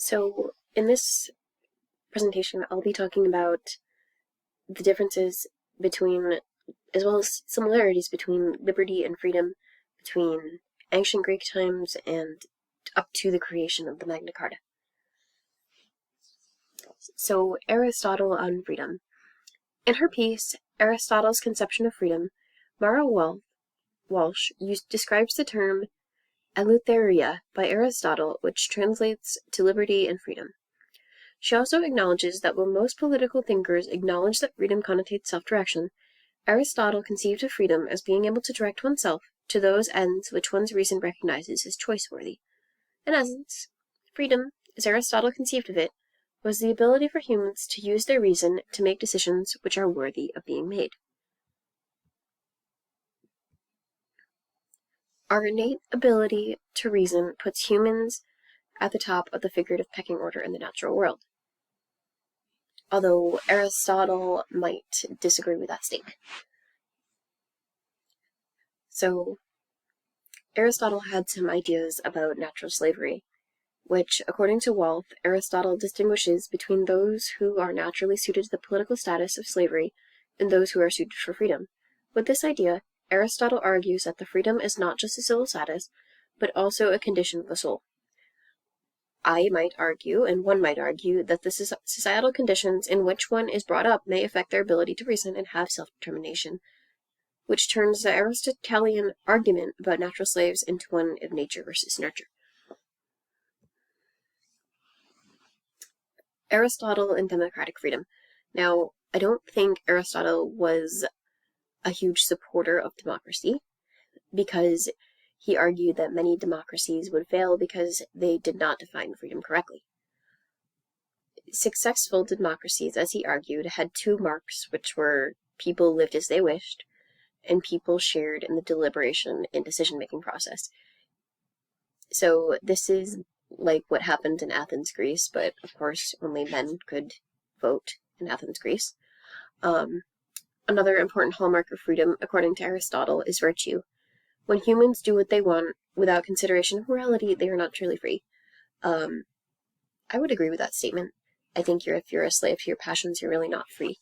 So in this presentation, I'll be talking about the differences between, as well as similarities between liberty and freedom between ancient Greek times and up to the creation of the Magna Carta. So Aristotle on freedom. In her piece, Aristotle's Conception of Freedom, Mara Walsh describes the term eleutheria by Aristotle, which translates to liberty and freedom. She also acknowledges that while most political thinkers acknowledge that freedom connotates self-direction, Aristotle conceived of freedom as being able to direct oneself to those ends which one's reason recognizes as choice-worthy. In essence, freedom, as Aristotle conceived of it, was the ability for humans to use their reason to make decisions which are worthy of being made. Our innate ability to reason puts humans at the top of the figurative pecking order in the natural world, although Aristotle might disagree with that statement. So, Aristotle had some ideas about natural slavery, which, according to Walsh, Aristotle distinguishes between those who are naturally suited to the political status of slavery and those who are suited for freedom. With this idea, Aristotle argues that the freedom is not just a civil status, but also a condition of the soul. I might argue, and one might argue, that the societal conditions in which one is brought up may affect their ability to reason and have self-determination, which turns the Aristotelian argument about natural slaves into one of nature versus nurture. Aristotle and democratic freedom. Now, I don't think Aristotle was a huge supporter of democracy, because he argued that many democracies would fail because they did not define freedom correctly. Successful democracies, as he argued, had two marks, which were people lived as they wished, and people shared in the deliberation and decision-making process. So this is like what happened in Athens, Greece, but of course only men could vote in Athens, Greece. Another important hallmark of freedom, according to Aristotle, is virtue. When humans do what they want without consideration of morality, they are not truly free. I would agree with that statement. I think if you're a slave to your passions, you're really not free.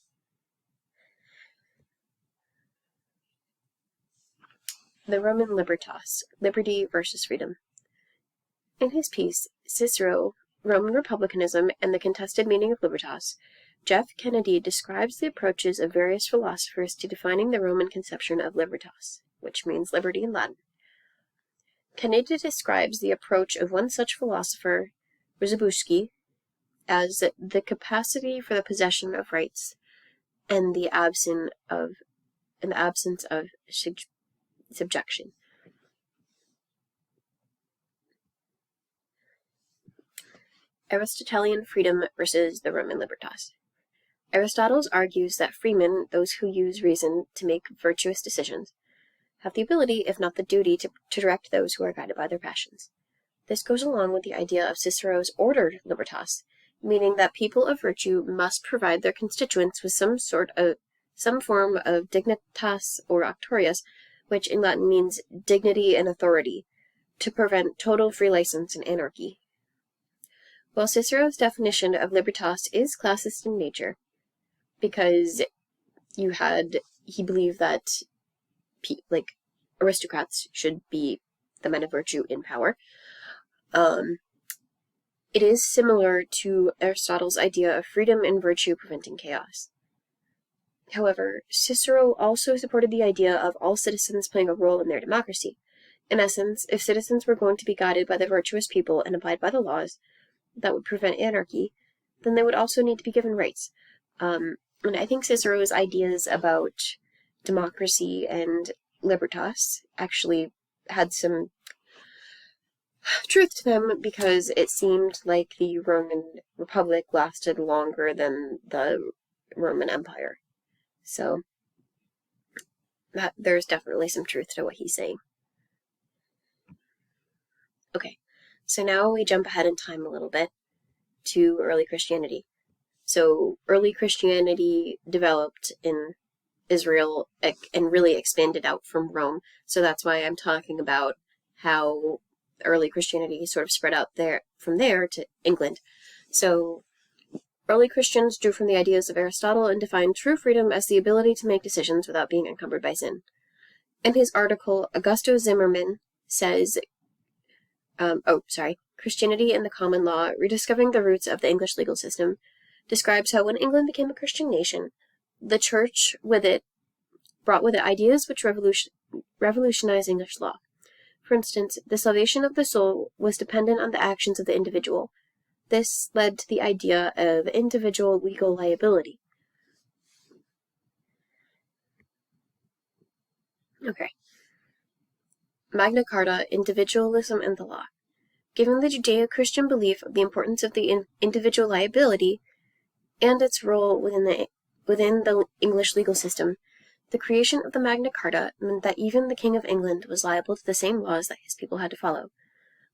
The Roman Libertas, liberty versus freedom. In his piece, Cicero, Roman Republicanism and the Contested Meaning of Libertas, Jeff Kennedy describes the approaches of various philosophers to defining the Roman conception of libertas, which means liberty in Latin. Kennedy describes the approach of one such philosopher, Rzybuski, as the capacity for the possession of rights and the absence of subjection. Aristotelian freedom versus the Roman libertas. Aristotle argues that freemen, those who use reason to make virtuous decisions, have the ability, if not the duty, to direct those who are guided by their passions. This goes along with the idea of Cicero's ordered libertas, meaning that people of virtue must provide their constituents with some form of dignitas or auctoritas, which in Latin means dignity and authority, to prevent total free license and anarchy. While Cicero's definition of libertas is classist in nature, because he believed that aristocrats should be the men of virtue in power, it is similar to Aristotle's idea of freedom and virtue preventing chaos. However, Cicero also supported the idea of all citizens playing a role in their democracy. In essence, if citizens were going to be guided by the virtuous people and abide by the laws that would prevent anarchy, then they would also need to be given rights. And I think Cicero's ideas about democracy and libertas actually had some truth to them, because it seemed like the Roman Republic lasted longer than the Roman Empire. So there's definitely some truth to what he's saying. Okay, so now we jump ahead in time a little bit to early Christianity. So early Christianity developed in Israel and really expanded out from Rome. So that's why I'm talking about how early Christianity sort of spread out from there to England. So early Christians drew from the ideas of Aristotle and defined true freedom as the ability to make decisions without being encumbered by sin. In his article, Augusto Zimmermann says, Christianity and the Common Law, Rediscovering the Roots of the English Legal System, describes how when England became a Christian nation, the church brought with it ideas which revolutionized English law. For instance, the salvation of the soul was dependent on the actions of the individual. This led to the idea of individual legal liability. Okay. Magna Carta, Individualism and the Law. Given the Judeo-Christian belief of the importance of the individual liability and its role within the English legal system, the creation of the Magna Carta meant that even the King of England was liable to the same laws that his people had to follow.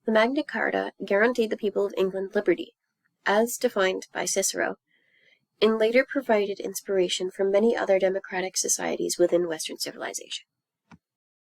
The Magna Carta guaranteed the people of England liberty, as defined by Cicero, and later provided inspiration for many other democratic societies within Western civilization.